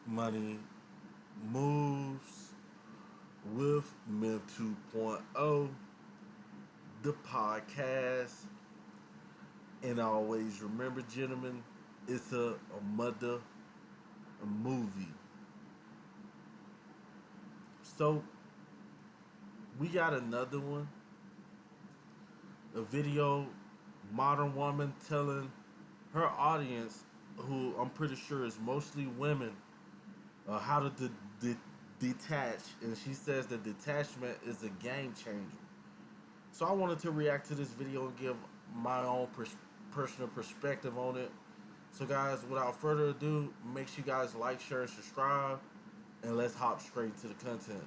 Money Moves with Myth 2.0, the podcast. And always remember, gentlemen, it's a mother a movie. So, we got another one, a video, modern woman telling her audience, who I'm pretty sure is mostly women, how to detach. And she says that detachment is a game changer. So I wanted to react to this video and give my own personal perspective on it. So guys, without further ado, make sure you guys like, share, and subscribe, and let's hop straight to the content.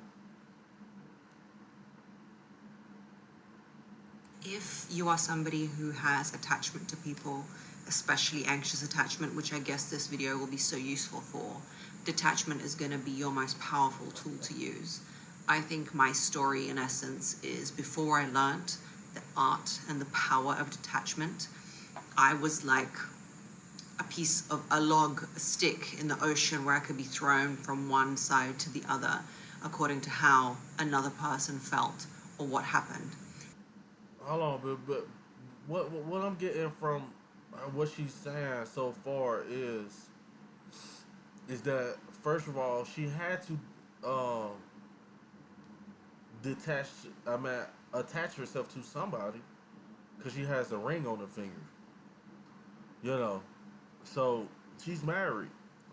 If you are somebody who has attachment to people, especially anxious attachment, which I guess this video will be so useful for, detachment is going to be your most powerful tool to use. I think my story, in essence, is before I learned the art and the power of detachment, I was like a piece of a log, a stick in the ocean where I could be thrown from one side to the other according to how another person felt or what happened. Hold on, but what I'm getting from what she's saying so far is that first of all she had to detach. I mean, attach herself to somebody because she has a ring on her finger. You know, so she's married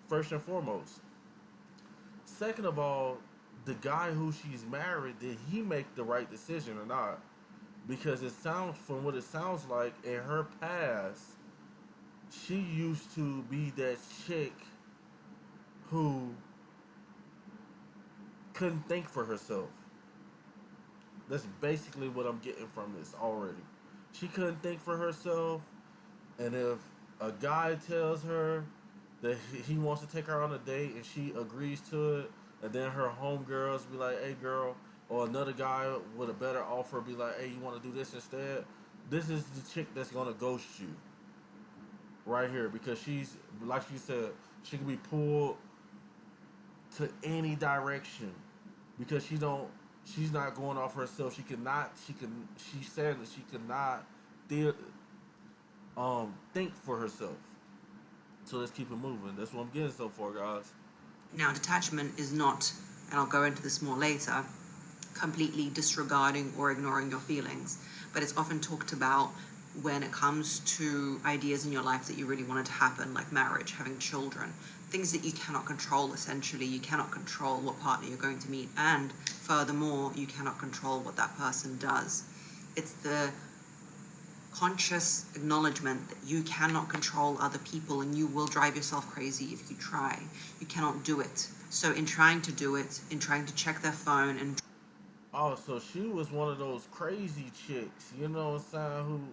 first and foremost. Second of all, the guy who she's married, did he make the right decision or not? Because it sounds, from what it sounds like, in her past, she used to be that chick who couldn't think for herself. That's basically what I'm getting from this already. She couldn't think for herself, and if a guy tells her that he wants to take her on a date and she agrees to it, and then her homegirls be like, "Hey, girl," or another guy with a better offer be like, "Hey, you want to do this instead?" This is the chick that's gonna ghost you right here because she's, like she said, she can be pulled to any direction because she's not going off herself. She said that she could not think for herself. So let's keep it moving. That's what I'm getting so far, guys. Now, detachment is not, and I'll go into this more later, completely disregarding or ignoring your feelings, but it's often talked about when it comes to ideas in your life that you really wanted to happen, like marriage, having children, things that you cannot control. Essentially, you cannot control what partner you're going to meet, and furthermore, you cannot control what that person does. It's the conscious acknowledgement that you cannot control other people and you will drive yourself crazy if you try. You cannot do it. So in trying to do it, in trying to check their phone and Oh, so she was one of those crazy chicks, you know what I'm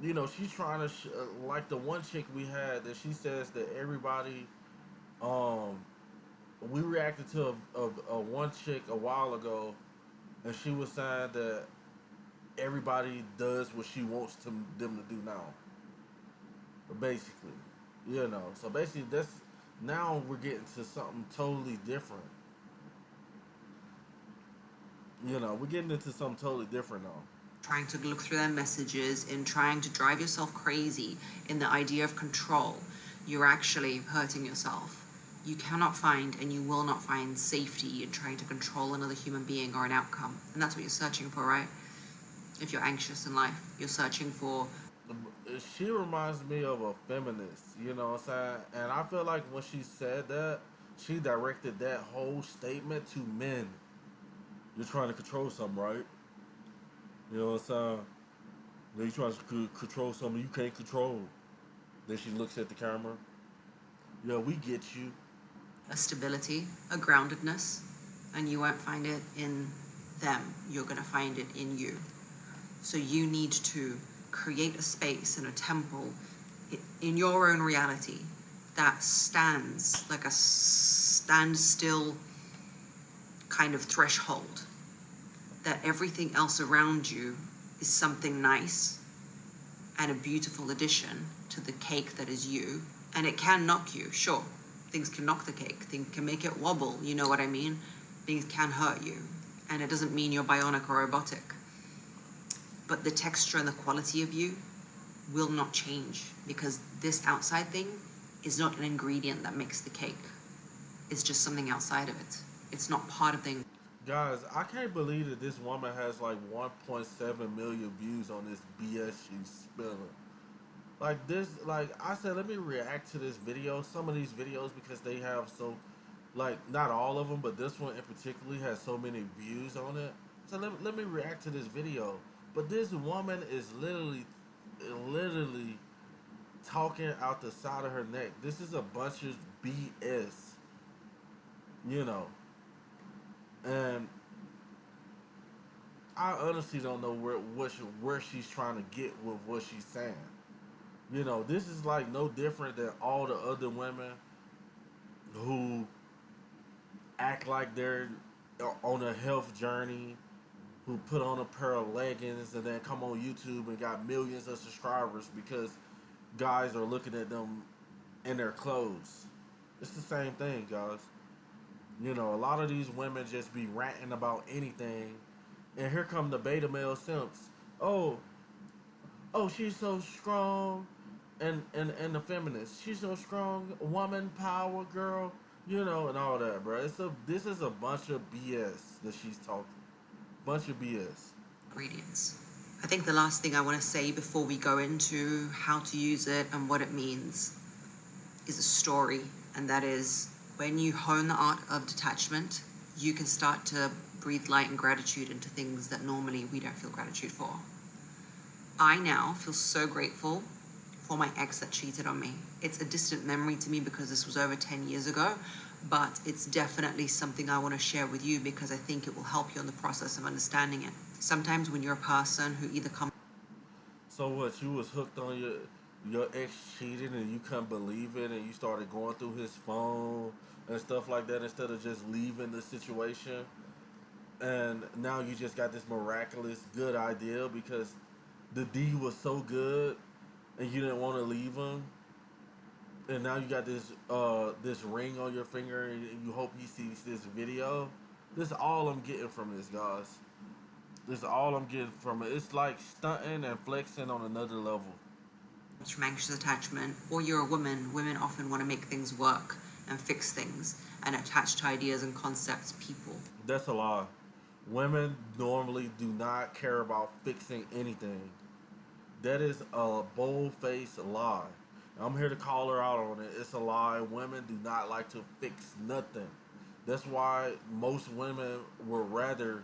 saying? She's trying to like the one chick we had that she says that everybody, um, we reacted to a one chick a while ago, and she was saying that everybody does what she wants them to do now. Basically, So basically, that's now we're getting to something totally different. We're getting into something totally different now. trying to look through their messages, in trying to drive yourself crazy in the idea of control, you're actually hurting yourself. You cannot find and you will not find safety in trying to control another human being or an outcome. And that's what you're searching for, right? If you're anxious in life, you're searching for. She reminds me of a feminist, you know what I'm saying? And I feel like when she said that, she directed that whole statement to men. You're trying to control something, right? You know what I'm saying? You're trying to control something you can't control. Then she looks at the camera. Yeah, we get you. A stability, a groundedness, and you won't find it in them. You're going to find it in you. So you need to create a space and a temple in your own reality that stands like a standstill kind of threshold, that everything else around you is something nice and a beautiful addition to the cake that is you. And it can knock you, sure. Things can knock the cake. Things can make it wobble. You know what I mean? Things can hurt you. And it doesn't mean you're bionic or robotic. But the texture and the quality of you will not change, because this outside thing is not an ingredient that makes the cake. It's just something outside of it. It's not part of the... Guys, I can't believe that this woman has like 1.7 million views on this BS she's spilling. Like this, like I said, let me react to this video. Some of these videos, because they have so, like, not all of them, but this one in particular has so many views on it. So let me react to this video. But this woman is literally talking out the side of her neck. This is a bunch of BS, you know. And I honestly don't know where she's trying to get with what she's saying. You know, this is like no different than all the other women who act like they're on a health journey, who put on a pair of leggings and then come on YouTube and got millions of subscribers because guys are looking at them in their clothes. It's the same thing, guys. You know, a lot of these women just be ranting about anything. And here come the beta male simps. Oh, she's so strong. And the feminists. She's so strong. Woman power, girl. You know, and all that, bro. This is a bunch of BS that she's talking. Bunch of BS. ingredients. I think the last thing I want to say before we go into how to use it and what it means is a story. And that is, when you hone the art of detachment, you can start to breathe light and gratitude into things that normally we don't feel gratitude for. I now feel so grateful for my ex that cheated on me. It's a distant memory to me because this was over 10 years ago, but it's definitely something I want to share with you because I think it will help you in the process of understanding it. Sometimes when you're a person who either comes... So what, you was hooked on your ex cheated and you couldn't believe it and you started going through his phone and stuff like that instead of just leaving the situation, and now you just got this miraculous good idea because the D was so good and you didn't want to leave him, and now you got this ring on your finger and you hope he sees this video. This is all I'm getting from this, guys. This is all I'm getting from it. It's like stunting and flexing on another level. From anxious attachment, or you're a woman, women often want to make things work and fix things and attach to ideas and concepts, people. That's a lie. Women normally do not care about fixing anything. That is a bold-faced lie. I'm here to call her out on it. It's a lie. Women do not like to fix nothing. That's why most women would rather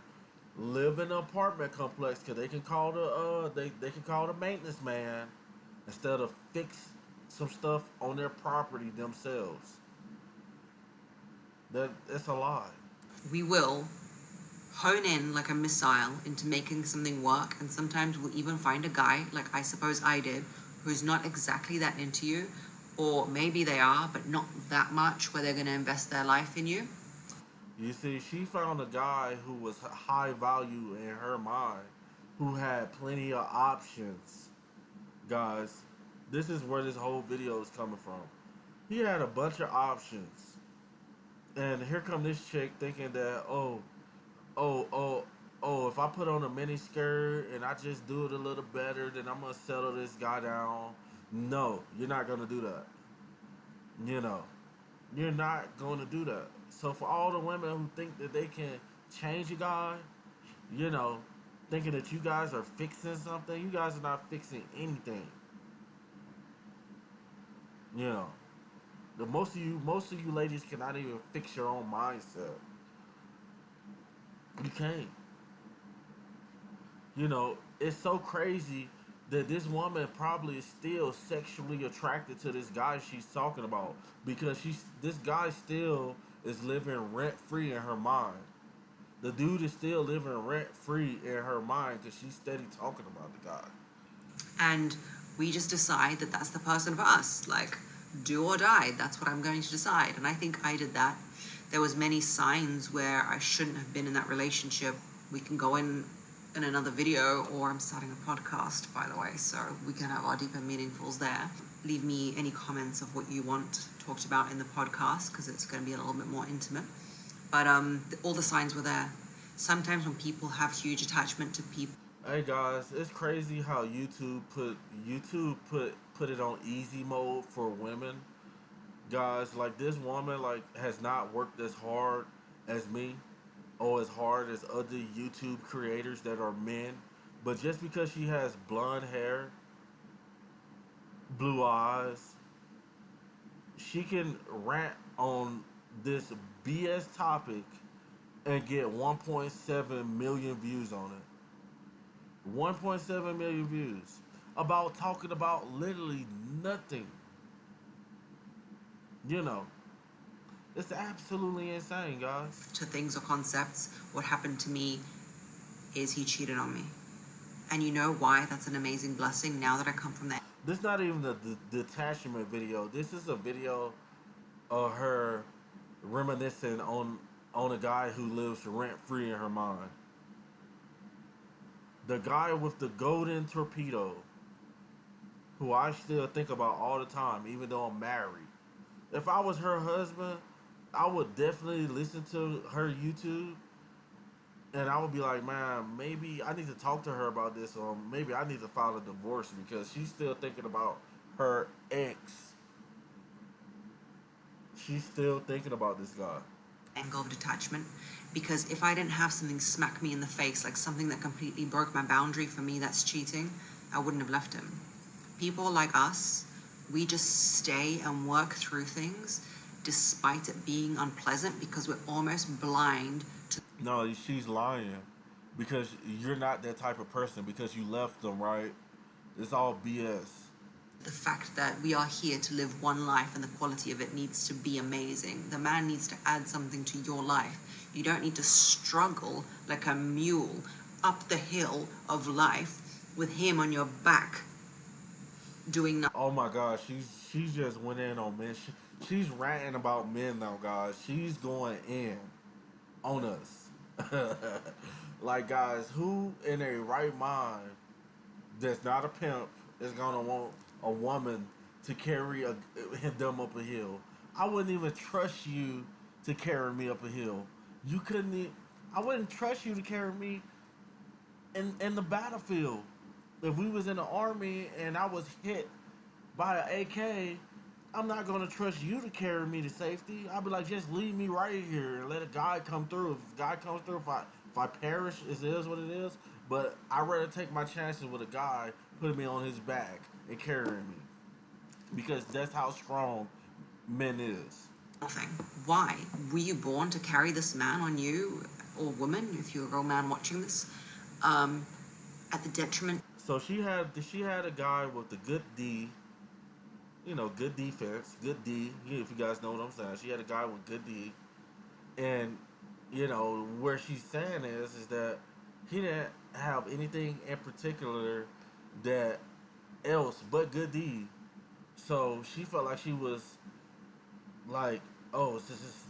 live in an apartment complex because they can call they can call the maintenance man instead of fix some stuff on their property themselves. That's a lie. We will hone in like a missile into making something work, and sometimes we'll even find a guy, like I suppose I did, who's not exactly that into you, or maybe they are, but not that much where they're going to invest their life in you. You see, she found a guy who was high value in her mind, who had plenty of options. Guys, this is where this whole video is coming from. He had a bunch of options. And here come this chick thinking that, if I put on a mini skirt and I just do it a little better, then I'm going to settle this guy down. No, you're not going to do that. You know, you're not going to do that. So for all the women who think that they can change a guy, you know, thinking that you guys are fixing something, you guys are not fixing anything. You know, most of you ladies cannot even fix your own mindset. You can't. You know, it's so crazy that this woman probably is still sexually attracted to this guy she's talking about because this guy still is living rent-free in her mind. The dude is still living rent-free in her mind because she's steady talking about the guy. And we just decide that that's the person for us. Like, do or die, that's what I'm going to decide. And I think I did that. There was many signs where I shouldn't have been in that relationship. We can go in in another video, or I'm starting a podcast, by the way, so we can have our deeper meaningfuls there. Leave me any comments of what you want talked about in the podcast, because it's going to be a little bit more intimate. But all the signs were there. Sometimes when people have huge attachment to people. Hey guys, it's crazy how YouTube put it on easy mode for women. Guys, like this woman like has not worked as hard as me or as hard as other YouTube creators that are men. But just because she has blonde hair, blue eyes, she can rant on this BS topic and get 1.7 million views on it. 1.7 million views about talking about literally nothing. You know, it's absolutely insane, guys. To things or concepts, what happened to me is he cheated on me. And you know why? That's an amazing blessing now that I come from that. This not even the detachment video. This is a video of her reminiscing on a guy who lives rent free in her mind. The guy with the golden torpedo, who I still think about all the time, even though I'm married. If I was her husband, I would definitely listen to her YouTube, and I would be like, man, maybe I need to talk to her about this, or maybe I need to file a divorce because she's still thinking about her ex. She's still thinking about this guy. Angle of detachment, because if I didn't have something smack me in the face, like something that completely broke my boundary, for me that's cheating, I wouldn't have left him. People like us, we just stay and work through things despite it being unpleasant because we're almost blind to. No, she's lying because you're not that type of person because you left them, right? It's all BS. The fact that we are here to live one life and the quality of it needs to be amazing. The man needs to add something to your life. You don't need to struggle like a mule up the hill of life with him on your back doing nothing. Oh my gosh, she's just went in on men. She's ranting about men now, guys. She's going in on us. Like, guys, who in a right mind that's not a pimp is gonna want a woman to carry them up a hill? I wouldn't even trust you to carry me up a hill. You couldn't. I wouldn't trust you to carry me in the battlefield. If we was in the army and I was hit by an AK, I'm not gonna trust you to carry me to safety. I'd be like, just leave me right here and let a guy come through. If a guy comes through, if I perish, it is what it is. But I'd rather take my chances with a guy putting me on his back and carrying me, because that's how strong men is. Nothing. Why? Were you born to carry this man on you, or woman, if you're a real man watching this, at the detriment? So she had a guy with the good D, good defense, good D. If you guys know what I'm saying, she had a guy with good D, and where she's saying is that he didn't have anything in particular that else but good D. So she felt like she was like, oh,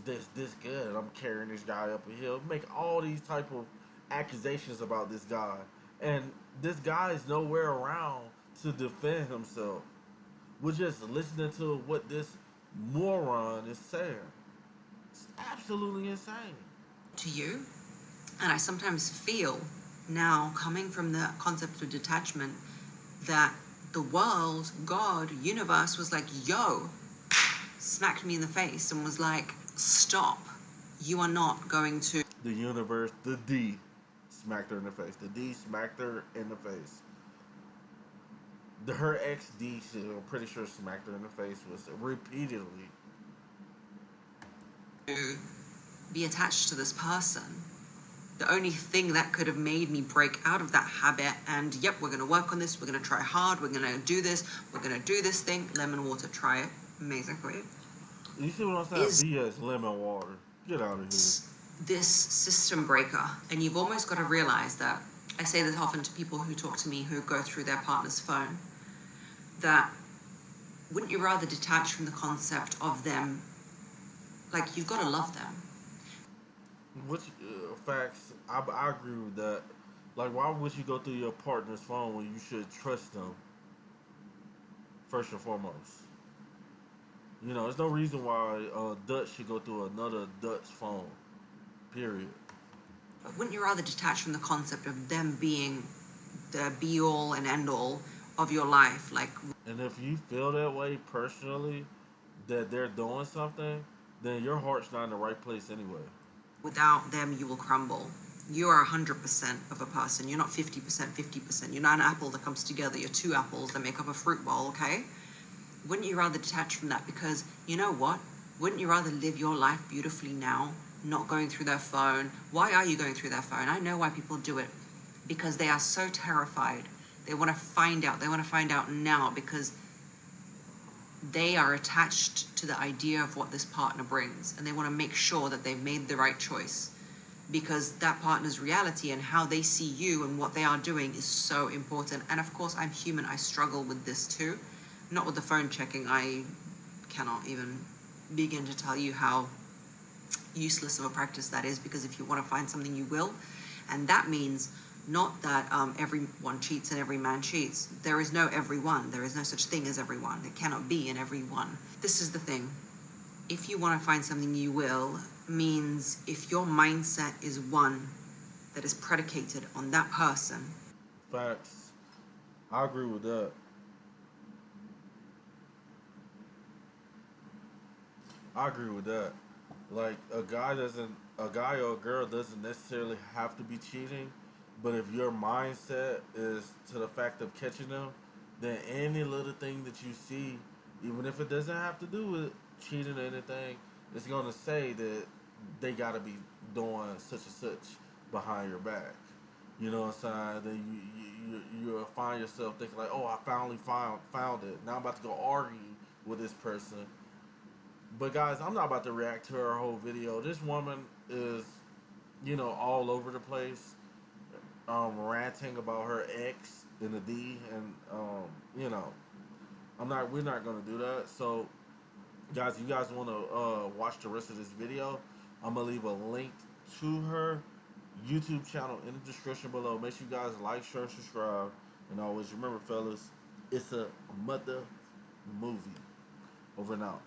this good. I'm carrying this guy up a hill. Make all these type of accusations about this guy, and this guy is nowhere around to defend himself. We're just listening to what this moron is saying. It's absolutely insane. To you, and I sometimes feel now, coming from the concept of detachment, that the world, God, universe was like, yo, smacked me in the face and was like, stop, you are not going to. The universe, the D, smacked her in the face. The D smacked her in the face. Her ex-D, I'm pretty sure smacked her in the face was repeatedly. To be attached to this person. The only thing that could have made me break out of that habit and, yep, we're going to work on this, we're going to try hard, we're going to do this, we're going to do this thing, lemon water, try it, amazing for you. You see what I'm saying? BS lemon water. Get out of here. This system breaker, and you've almost got to realize that, I say this often to people who talk to me who go through their partner's phone, that wouldn't you rather detach from the concept of them? Like, you've got to love them. Which facts, I agree with that. Like, why would you go through your partner's phone when you should trust them first and foremost? You know, there's no reason why Dutch should go through another Dutch phone. Period. But wouldn't you rather detach from the concept of them being the be all and end all of your life? Like, And if you feel that way personally, that they're doing something, then your heart's not in the right place anyway. without them, you will crumble. You are 100% of a person. You're not 50%, 50%. You're not an apple that comes together. You're two apples that make up a fruit bowl, okay? Wouldn't you rather detach from that? Because you know what? Wouldn't you rather live your life beautifully now, not going through their phone? Why are you going through their phone? I know why people do it. Because they are so terrified. They want to find out. They want to find out now because they are attached to the idea of what this partner brings, and they want to make sure that they've made the right choice, because that partner's reality and how they see you and what they are doing is so important. And of course, I'm human. I struggle with this too. Not with the phone checking. I cannot even begin to tell you how useless of a practice that is, because if you want to find something, you will. And that means not that everyone cheats and every man cheats. There is no everyone. There is no such thing as everyone. It cannot be in everyone. This is the thing. If you want to find something, you will, means if your mindset is one that is predicated on that person. Facts. I agree with that. I agree with that. Like, a guy or a girl doesn't necessarily have to be cheating, but if your mindset is to the fact of catching them, then any little thing that you see, even if it doesn't have to do with cheating or anything, it's gonna say that they gotta be doing such and such behind your back. You know what I'm saying? Then you'll find yourself thinking like, oh, I finally found it. Now I'm about to go argue with this person. But guys, I'm not about to react to her whole video. This woman is, all over the place, ranting about her ex in the D, and you know, we're not gonna do that. So, guys, you guys want to watch the rest of this video? I'm gonna leave a link to her YouTube channel in the description below. Make sure you guys like, share, and subscribe. And always remember, fellas, it's a mother movie. Over and out.